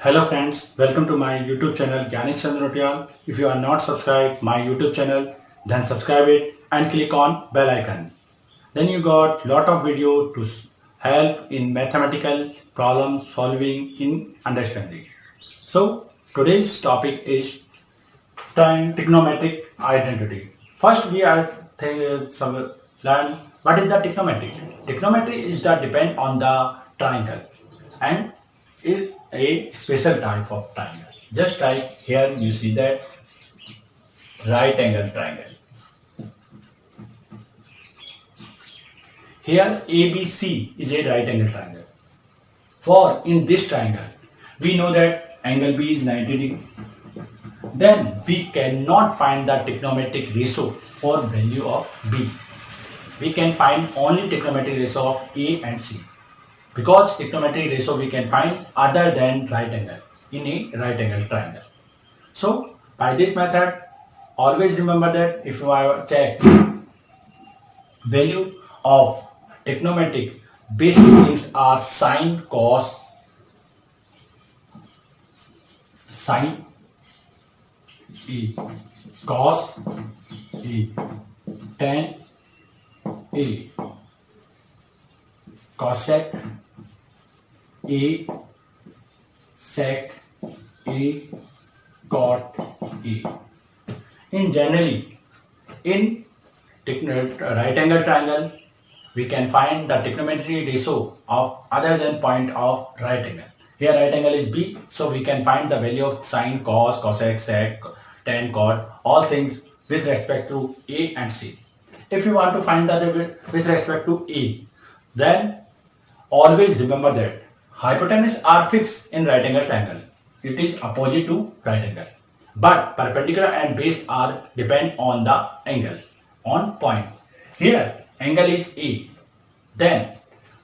Hello friends, welcome to my YouTube channel Gyanesh Chandrotial. If you are not subscribed my YouTube channel, then subscribe it and click on bell icon. Then you got lot of video to help in mathematical problem solving in understanding. So today's topic is trigonometric identity. First we are learn what is the trigonometry. Trigonometry is the depend on the triangle and is a special type of triangle. Just like here you see that right angle triangle. Here ABC is a right angle triangle. For in this triangle, we know that angle B is 90 degree. Then we cannot find the trigonometric ratio for value of B. We can find only trigonometric ratio of A and C. Because trigonometric ratio we can find other than right angle in a right angle triangle. So by this method, always remember that if you check value of trigonometric basic things are sine, cos, sine A, cos A, tan A, cosec A, sec A, cot A. In generally, in right angle triangle, we can find the trigonometry ratio of other than point of right angle. Here right angle is B, so we can find the value of sine, cos, cosec, sec, tan, cot, all things with respect to A and C. If you want to find the with respect to A, then always remember that hypotenuse are fixed in right angle triangle. It is opposite to right angle. But perpendicular and base are depend on the angle, on point. Here angle is A. Then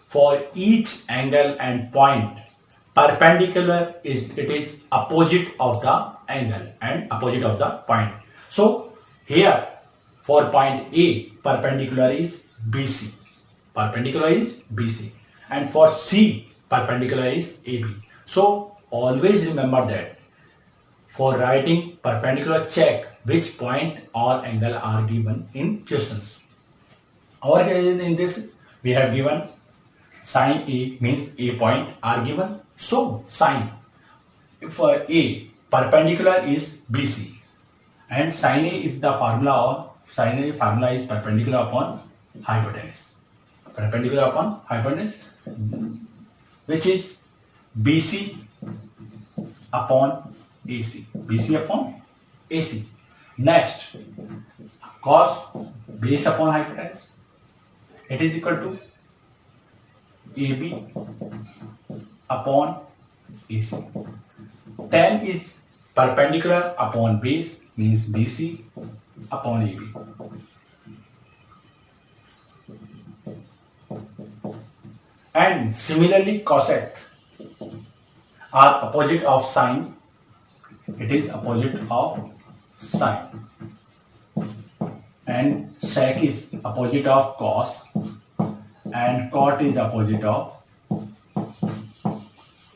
for each angle and point, perpendicular it is opposite of the angle and opposite of the point. So here for point A, perpendicular is BC. Perpendicular is BC. And for C, perpendicular is AB. So always remember that for writing perpendicular, check which point or angle are given in questions. Our in this we have given sine A means A point are given. So sine for A perpendicular is BC and sine A is the formula of sine A formula is perpendicular upon hypotenuse. Perpendicular upon hypotenuse, which is BC upon AC. BC upon AC. Next, cos base upon hypotenuse. It is equal to AB upon AC. Tan is perpendicular upon base means BC upon AB. And similarly cosec are opposite of sine. It is opposite of sine. And sec is opposite of cos and cot is opposite of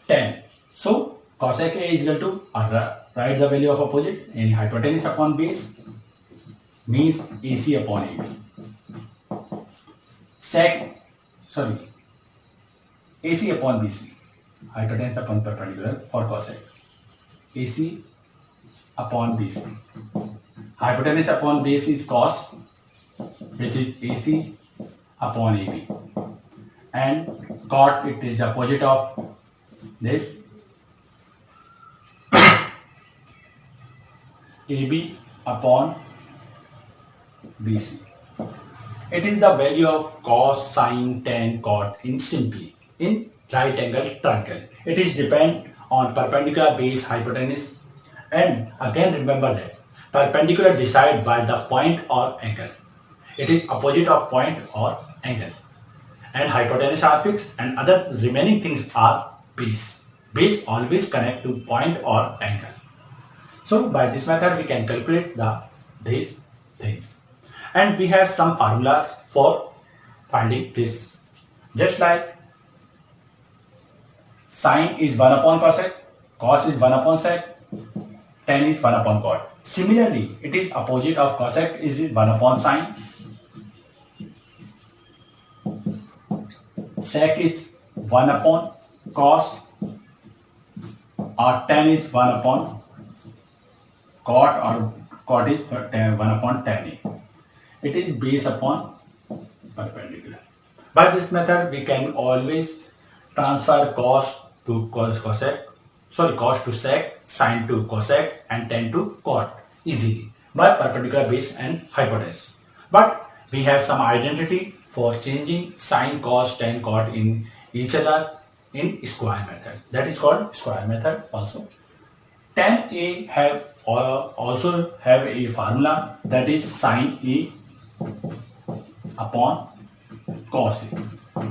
tan. So cosec A is equal to write the value of opposite in hypotenuse upon base means AC upon AB. AC upon BC, hypotenuse upon perpendicular for cosec. AC upon BC. Hypotenuse upon base is cos, which is AC upon AB. And cot, it is opposite of this. AB upon BC. It is the value of cos, sine, tan, cot in simply in right angle triangle. It is depend on perpendicular base hypotenuse, and again remember that perpendicular decided by the point or angle. It is opposite of point or angle, and hypotenuse are fixed and other remaining things are base. Base always connect to point or angle. So by this method we can calculate these things, and we have some formulas for finding this. Just like sine is 1 upon cosec, cos is 1 upon sec, tan is 1 upon cot. Similarly, it is opposite of cosec is 1 upon sine, sec is 1 upon cos, or tan is 1 upon cot, or cot is 1 upon tan A. It is based upon perpendicular. By this method, we can always transfer cos to cosec, cos to sec, sine to cosec, and tan to cot easily by perpendicular base and hypotenuse. But we have some identity for changing sine, cos, tan, cot in each other in square method. That is called square method also. Tan A have also have a formula, that is sine A upon cos A.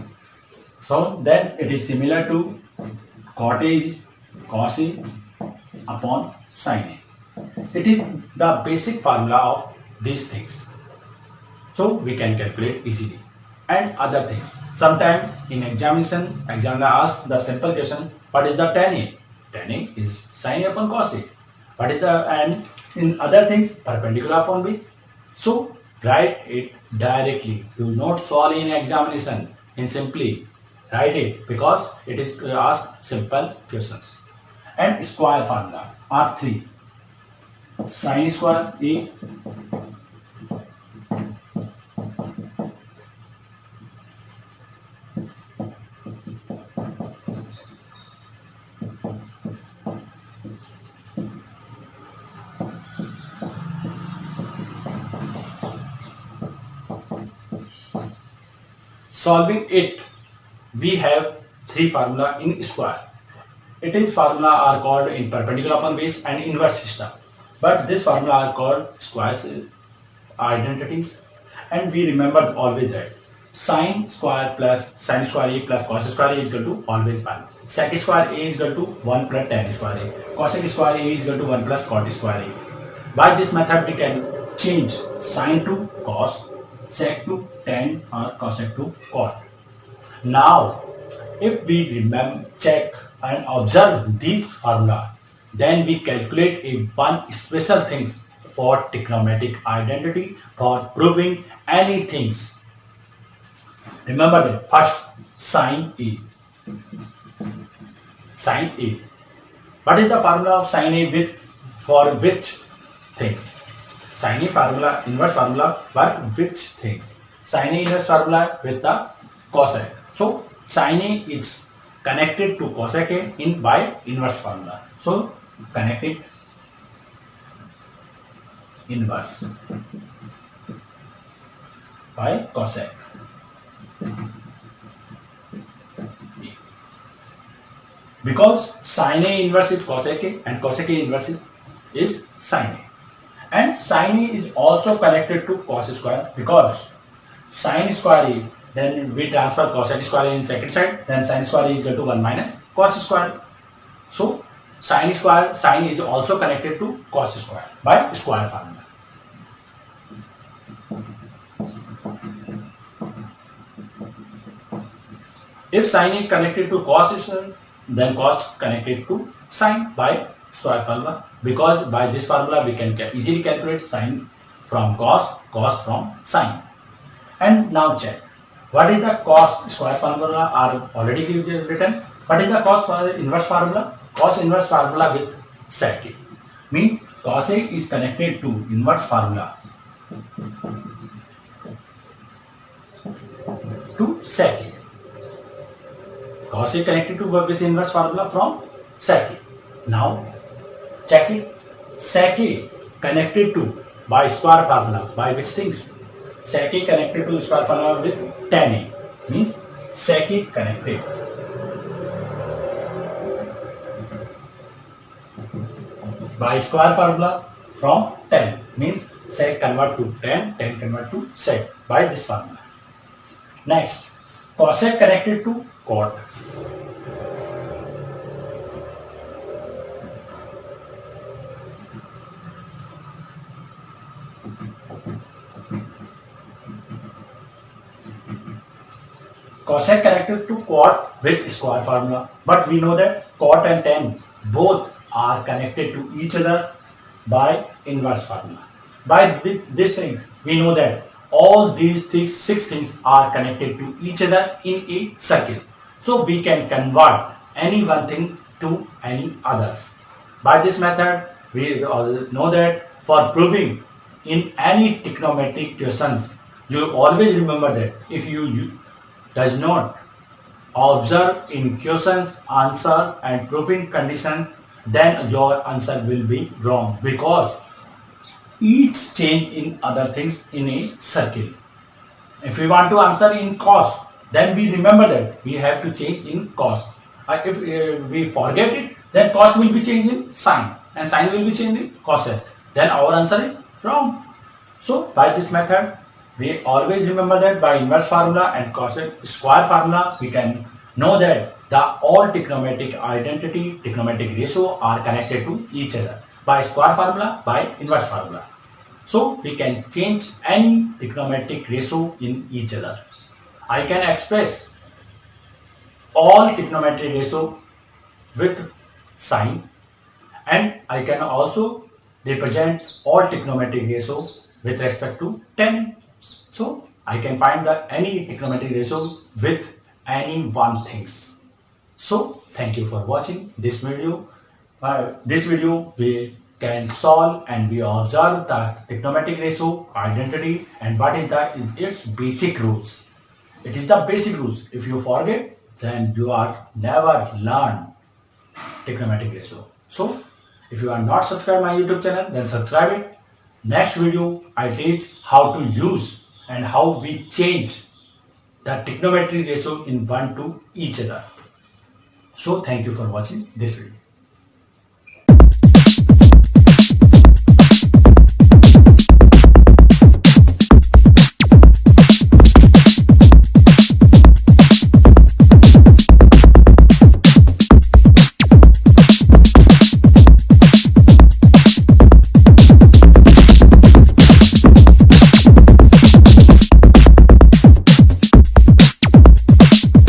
So then it is similar to cot A is cos A upon sine A. It is the basic formula of these things. So we can calculate easily. And other things. Sometimes in examination, examiner asks the simple question, what is the tan A? Tan A is sine A upon cos A. What is the, and in other things, perpendicular upon base. So write it directly. Do not solve in examination. In simply write it, because it is asked simple questions. And square formula are 3. Sine square A solving it, we have 3 formula in square. It is formula are called in perpendicular upon base and inverse system. But this formula are called squares identities, and we remember always that sine square plus sine square A plus cos square A is equal to always 1. Sec square A is equal to 1 plus tan square A. Cosec square A is equal to 1 plus cot square A. By this method, we can change sine to cos, sec to tan, or cosec to cot. Now, if we remember, check and observe this formula, then we calculate a one special things for trigonometric identity for proving any things. Remember that first sine A. Sine A. What is the formula of sine A with for which things? Sine A formula, inverse formula for which things? Sine A inverse formula with the cosec. So sine A is connected to cosec A in by inverse formula. So connected inverse by cosec. Because sine A inverse is cosec A and cosec A inverse is sine A. And sine A is also connected to cos square, because sine square A, then we transfer cosec square A in second side, then sine square A is equal to 1 minus cos square. So sine is also connected to cos square by square formula. If sine is connected to cos, then cos connected to sine by square formula, because by this formula we can easily calculate sine from cos, cos from sine. And now check, what is the cos square formula are already written. What is the cos inverse formula? Cos inverse formula with sec A. Means cos A is connected to inverse formula to sec A. Cos A connected to with inverse formula from sec A. Now check it. Sec A connected to by square formula by which things? Sec A connected to square formula with tan A. Means sec A connected by square formula from tan. Means sec convert to tan, tan convert to sec by this formula. Next, cosec connected to cot. Cosec connected to cot with square formula, but we know that cot and tan both are connected to each other by inverse formula. By these things, we know that all these six things are connected to each other in a circle. So we can convert any one thing to any others. By this method, we all know that for proving in any trigonometric questions, you always remember that if you does not observe in questions, answer and proving conditions, then your answer will be wrong because each change in other things in a circle. If we want to answer in cos, then we remember that we have to change in cos. If we forget it, then cos will be changed in sine and sine will be changed in cosec. Then our answer is wrong. So by this method, we always remember that by inverse formula and cosec square formula, we can know that the all trigonometric identity, trigonometric ratio are connected to each other by square formula, by inverse formula. So we can change any trigonometric ratio in each other. I can express all trigonometric ratio with sign, and I can also represent all trigonometric ratio with respect to 10. So I can find the any trigonometric ratio with any one things. So thank you for watching this video. This video we can solve and we observe the trigonometric ratio identity and what is that its basic rules. It is the basic rules. If you forget, then you are never learn trigonometric ratio. So if you are not subscribed my YouTube channel, then subscribe it. Next video I teach how to use and how we change the trigonometric ratio in one to each other. So thank you for watching this video.